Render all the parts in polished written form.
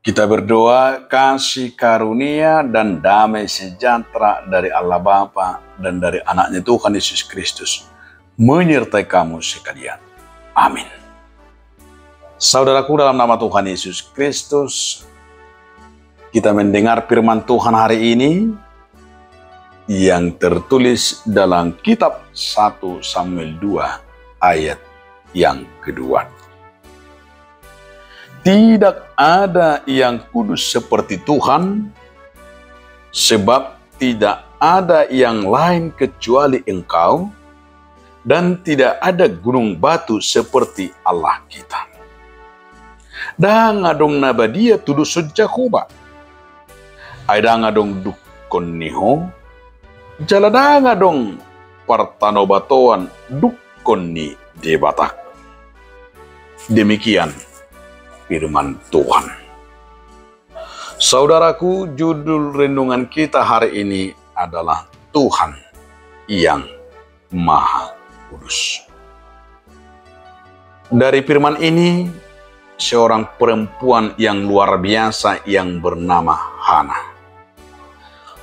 Kita berdoa kasih karunia dan damai sejahtera dari Allah Bapa dan dari anaknya Tuhan Yesus Kristus menyertai kamu sekalian. Amin. Saudaraku, dalam nama Tuhan Yesus Kristus, kita mendengar firman Tuhan hari ini yang tertulis dalam kitab 1 Samuel 2 ayat yang kedua. Tidak ada yang kudus seperti Tuhan, sebab tidak ada yang lain kecuali Engkau, dan tidak ada gunung batu seperti Allah kita. Dan adong nabadia tuduh sejakuba, ada ngadong dukon niho, jaladang adong partanobatoan dukon ni debatak. Demikian firman Tuhan. Saudaraku, judul renungan kita hari ini adalah Tuhan yang Maha Kudus. Dari firman ini, seorang perempuan yang luar biasa yang bernama Hana.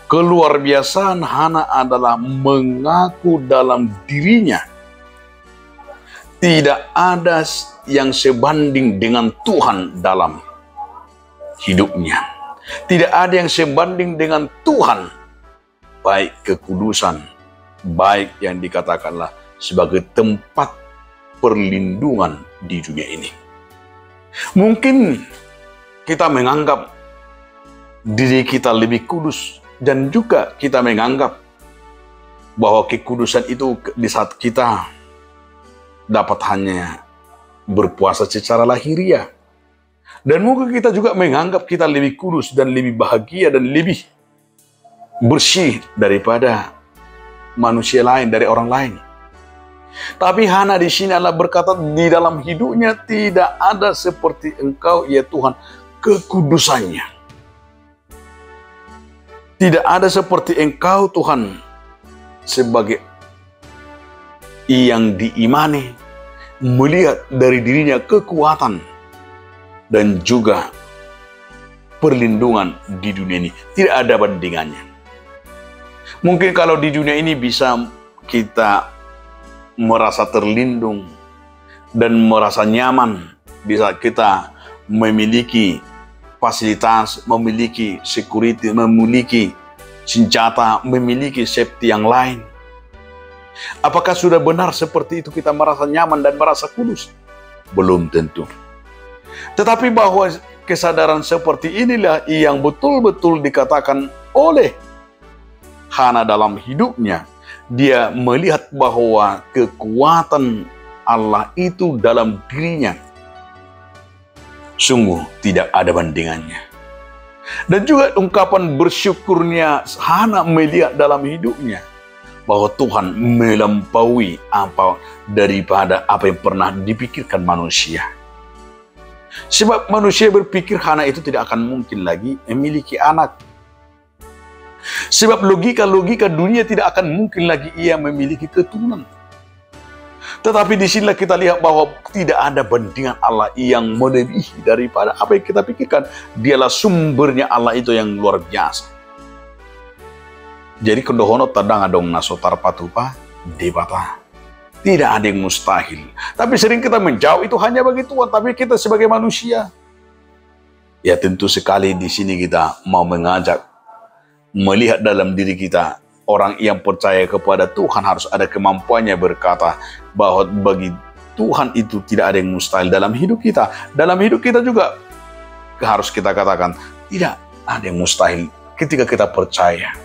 Keluarbiasaan Hana adalah mengaku dalam dirinya tidak ada yang sebanding dengan Tuhan dalam hidupnya. Tidak ada yang sebanding dengan Tuhan, baik kekudusan, baik yang dikatakanlah sebagai tempat perlindungan di dunia ini. Mungkin kita menganggap diri kita lebih kudus, dan juga kita menganggap bahwa kekudusan itu di saat kita dapat hanya berpuasa secara lahiriah. Dan mungkin kita juga menganggap kita lebih kudus dan lebih bahagia dan lebih bersih daripada manusia lain, dari orang lain. Tapi Hana di sini adalah berkata, di dalam hidupnya tidak ada seperti Engkau, ya Tuhan, kekudusannya. Tidak ada seperti Engkau, Tuhan, sebagai yang diimani, melihat dari dirinya kekuatan dan juga perlindungan di dunia ini. Tidak ada bandingannya. Mungkin kalau di dunia ini bisa kita merasa terlindung dan merasa nyaman bisa kita memiliki fasilitas, memiliki security, memiliki senjata, memiliki safety yang lain. Apakah sudah benar seperti itu kita merasa nyaman dan merasa kudus? Belum tentu. Tetapi bahwa kesadaran seperti inilah yang betul-betul dikatakan oleh Hana dalam hidupnya. Dia melihat bahwa kekuatan Allah itu dalam dirinya sungguh tidak ada bandingannya. Dan juga ungkapan bersyukurnya Hana melihat dalam hidupnya bahwa Tuhan melampaui apa daripada apa yang pernah dipikirkan manusia. Sebab manusia berpikir Hana itu tidak akan mungkin lagi memiliki anak. Sebab logika-logika dunia tidak akan mungkin lagi ia memiliki keturunan. Tetapi di sinilah kita lihat bahwa tidak ada bandingan Allah yang melebihi daripada apa yang kita pikirkan. Dialah sumbernya Allah itu yang luar biasa. Jadi kendohono tadang adong nasotar patupa debata. Tidak ada yang mustahil. Tapi sering kita menjawab itu hanya bagi Tuhan. Tapi kita sebagai manusia, ya tentu sekali di sini kita mau mengajak, melihat dalam diri kita. Orang yang percaya kepada Tuhan harus ada kemampuannya berkata bahwa bagi Tuhan itu tidak ada yang mustahil dalam hidup kita. Dalam hidup kita juga harus kita katakan tidak ada yang mustahil ketika kita percaya.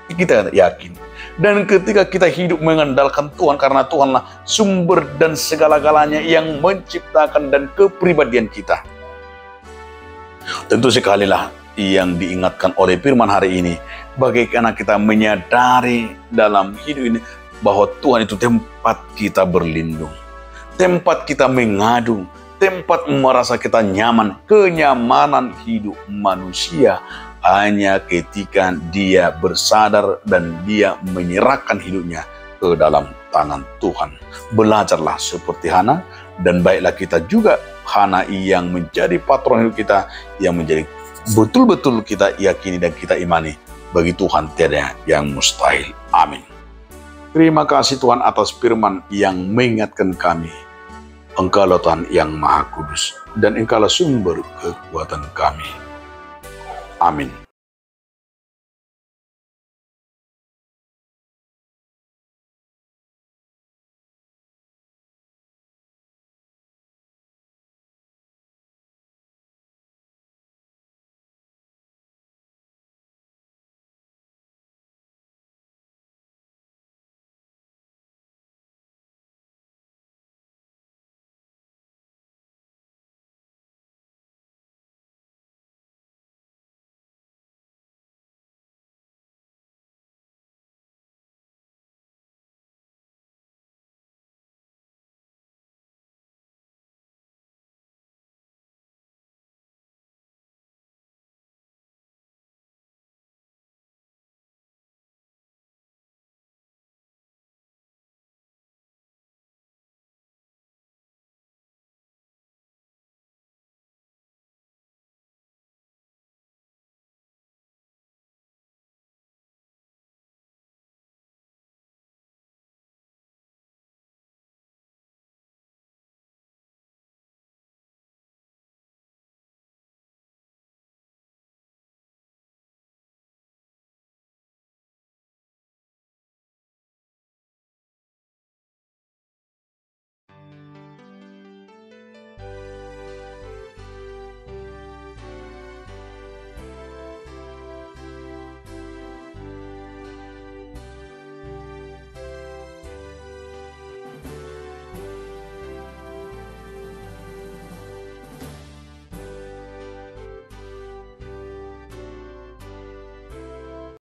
Kita yakin. Dan ketika kita hidup mengandalkan Tuhan, karena Tuhanlah sumber dan segala-galanya yang menciptakan dan kepribadian kita. Tentu sekalilah yang diingatkan oleh firman hari ini, bagaimana kita menyadari dalam hidup ini bahwa Tuhan itu tempat kita berlindung, tempat kita mengadu, tempat merasa kita nyaman. Kenyamanan hidup manusia hanya ketika dia bersadar dan dia menyerahkan hidupnya ke dalam tangan Tuhan. Belajarlah seperti Hana, dan baiklah kita juga Hana yang menjadi patron hidup kita, yang menjadi betul-betul kita yakini dan kita imani, bagi Tuhan tiada yang mustahil. Amin. Terima kasih Tuhan atas firman yang mengingatkan kami, Engkaulah Tuhan yang Maha Kudus, dan Engkaulah sumber kekuatan kami. Amin.